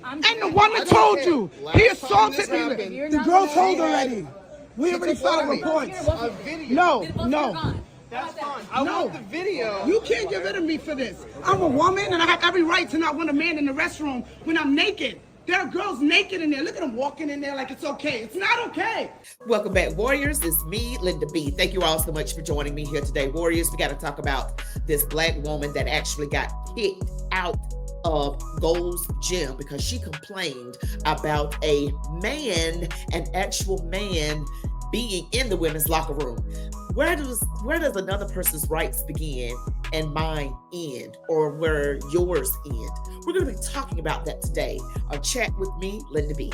And the woman told you. He assaulted me. The girl told already. We already filed reports. No. That's fine. I want the video. You can't get rid of me for this. I'm a woman and I have every right to not want a man in the restroom when I'm naked. There are girls naked in there. Look at them walking in there like it's okay. It's not okay. Welcome back, Warriors. It's me, Linda B. Thank you all so much for joining me here today. Warriors, we got to talk about this black woman that actually got kicked out of Gold's Gym because she complained about a man, an actual man, being in the women's locker room. Where does another person's rights begin and mine end, or where yours end? We're going to be talking about that today on Chat with me, Linda B.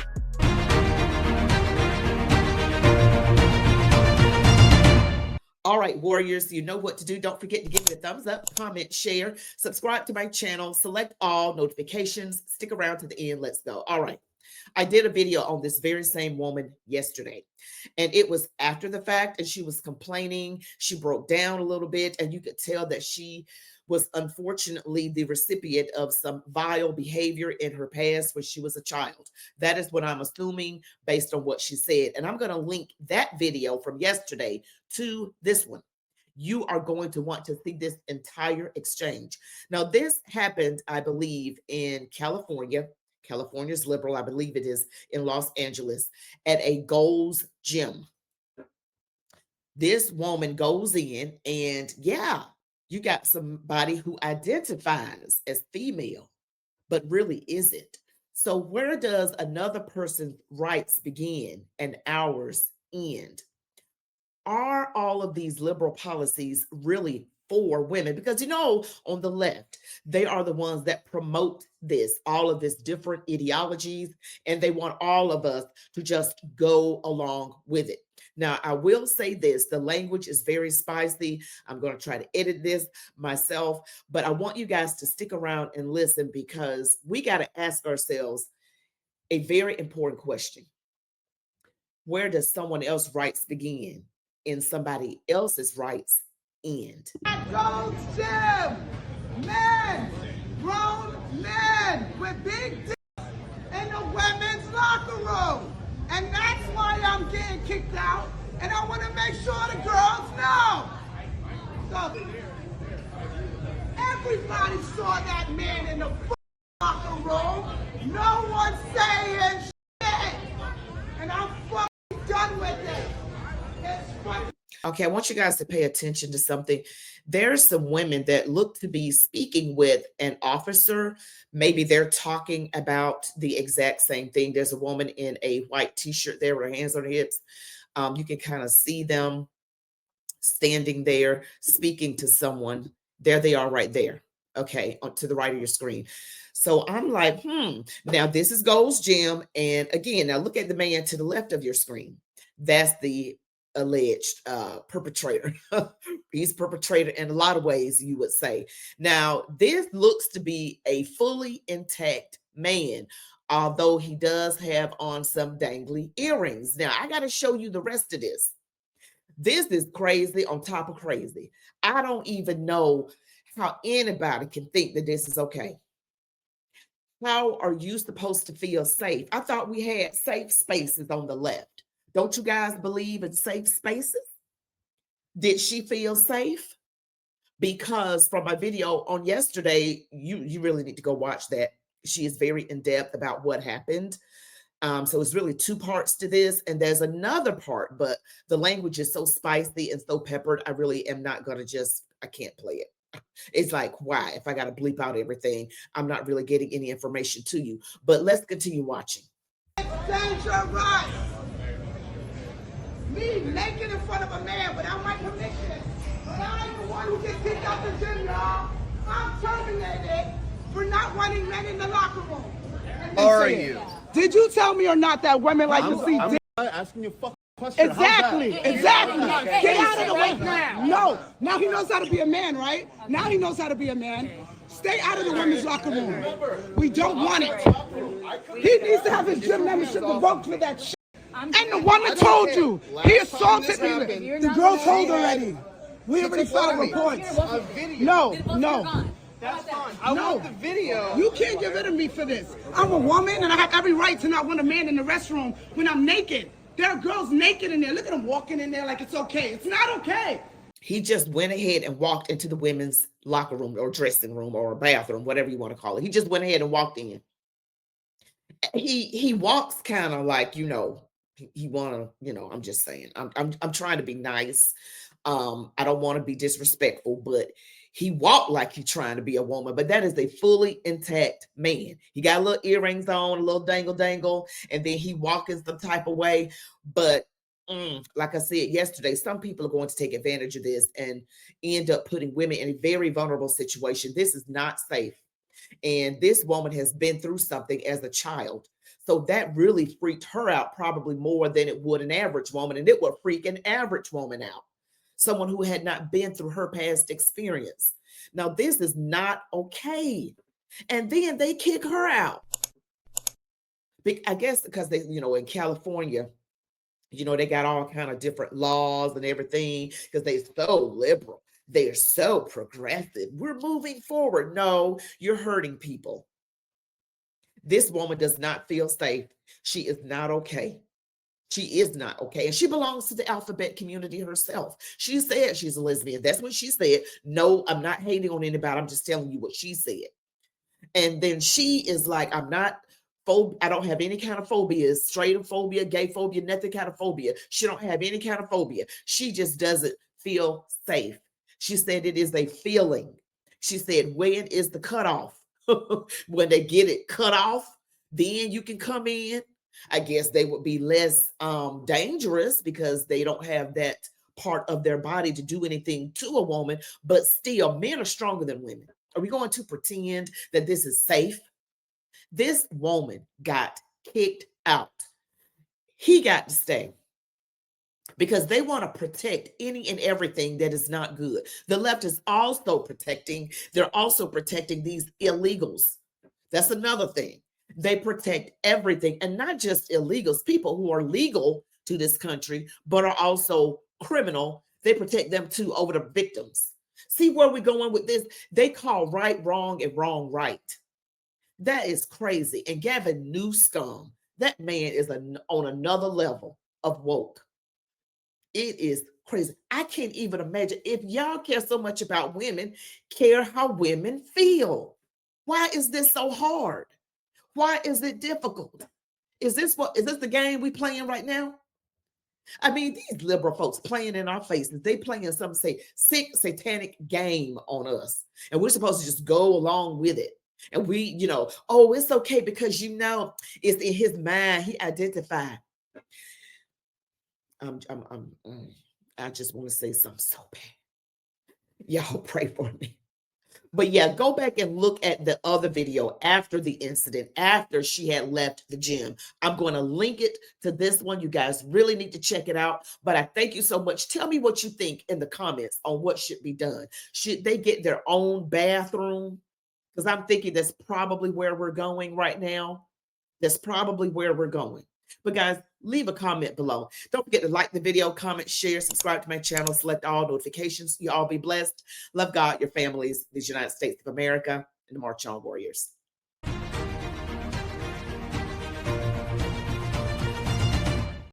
All right, Warriors, you know what to do. Don't forget to give me a thumbs up, comment, share, subscribe to my channel, select all notifications, stick around to the end. Let's go. All right. I did a video on this very same woman yesterday, and it was after the fact, and she was complaining. She broke down a little bit, and you could tell that she was unfortunately the recipient of some vile behavior in her past when she was a child. That is what I'm assuming based on what she said. And I'm going to link that video from yesterday to this one. You are going to want to see this entire exchange. Now, this happened, I believe, in California. California's liberal, I believe it is in Los Angeles, at a Gold's Gym. This woman goes in and you got somebody who identifies as female, but really isn't. So where does another person's rights begin and ours end? Are all of these liberal policies really for women? Because, on the left, they are the ones that promote all of this different ideologies, and they want all of us to just go along with it. Now, I will say this, the language is very spicy. I'm going to try to edit this myself, but I want you guys to stick around and listen, because we got to ask ourselves a very important question. Where does someone else's rights begin and somebody else's rights end? Gold's Gym, men, grown men with big dicks in the women's locker room. And that's why I'm getting kicked out. And I want to make sure the girls know. So, everybody saw that man in the locker room. No one's saying shit. And I'm fucking done with it. It's funny. Okay, I want you guys to pay attention to something. There's some women that look to be speaking with an officer. Maybe they're talking about the exact same thing. There's a woman in a white t-shirt there with her hands on her hips. You can kind of see them standing there speaking to someone. There they are right there. Okay, to the right of your screen. So I'm like, Now this is Gold's Gym. And again, now look at the man to the left of your screen. That's the alleged perpetrator. He's perpetrator in a lot of ways, you would say. Now, this looks to be a fully intact man, although he does have on some dangly earrings. Now, I got to show you the rest of this. This is crazy on top of crazy. I don't even know how anybody can think that this is okay. How are you supposed to feel safe? I thought we had safe spaces on the left. Don't you guys believe in safe spaces? Did she feel safe? Because from my video on yesterday, you really need to go watch that. She is very in-depth about what happened. So it's really two parts to this. And there's another part, but the language is so spicy and so peppered, I really am not going to I can't play it. It's like, why? If I got to bleep out everything, I'm not really getting any information to you. But let's continue watching. It's dangerous. Me naked in front of a man without my permission. I'm the one who gets kicked out the gym, y'all. I'm terminated for not wanting men in the locker room. Are you? Did you tell me or not that women like to see dick? I'm asking you a fucking question. Exactly. Get out of the way now. No. Now he knows how to be a man, right? Now he knows how to be a man. Stay out of the women's locker room. We don't want it. He needs to have his gym membership revoked for that shit. And the woman told you. He assaulted me. The girl told already. We already filed reports. No. That's fine. I No. want the video. You can't get rid of me for this. I'm a woman and I have every right to not want a man in the restroom when I'm naked. There are girls naked in there. Look at them walking in there like it's okay. It's not okay. He just went ahead and walked into the women's locker room or dressing room or bathroom, whatever you want to call it. He just went ahead and walked in. He walks kind of like, he want to, I'm just saying. I'm trying to be nice. I don't want to be disrespectful, but he walked like he's trying to be a woman, but that is a fully intact man. He got little earrings on, a little dangle, and then he walking some type of way. But like I said yesterday, some people are going to take advantage of this and end up putting women in a very vulnerable situation. This is not safe. And this woman has been through something as a child. So that really freaked her out probably more than it would an average woman. And it would freak an average woman out. Someone who had not been through her past experience. Now, this is not okay. And then they kick her out. I guess because they, in California, they got all kind of different laws and everything because they're so liberal. They're so progressive. We're moving forward. No, you're hurting people. This woman does not feel safe. She is not okay. She is not okay. And she belongs to the alphabet community herself. She said she's a lesbian. That's what she said. No, I'm not hating on anybody. I'm just telling you what she said. And then she is like, I don't have any kind of phobias, straight phobia, gay phobia, nothing kind of phobia. She don't have any kind of phobia. She just doesn't feel safe. She said it is a feeling. She said, when is the cutoff? When they get it cut off, then you can come in. I guess they would be less dangerous because they don't have that part of their body to do anything to a woman. But still, men are stronger than women. Are we going to pretend that this is safe? This woman got kicked out. He got to stay because they want to protect any and everything that is not good. The left is also protecting. They're also protecting these illegals. That's another thing. They protect everything, and not just illegals, people who are legal to this country, but are also criminal. They protect them too over the victims. See where we're going with this? They call right wrong and wrong right. That is crazy. And Gavin Newsom, that man is on another level of woke. It is crazy. I can't even imagine if y'all care so much about women, care how women feel. Why is this so hard? Why is it difficult? Is this the game we playing right now? I mean, these liberal folks playing in our faces. They playing some sick satanic game on us. And we're supposed to just go along with it. And we, oh, it's okay because it's in his mind. He identified. I just want to say something so bad. Y'all pray for me. But yeah, go back and look at the other video after the incident, after she had left the gym. I'm going to link it to this one. You guys really need to check it out. But I thank you so much. Tell me what you think in the comments on what should be done. Should they get their own bathroom? Because I'm thinking that's probably where we're going right now. That's probably where we're going. But guys, leave a comment below. Don't forget to like the video, comment, share, subscribe to my channel, select all notifications. You all be blessed. Love God, your families, the United States of America, and the March On Warriors.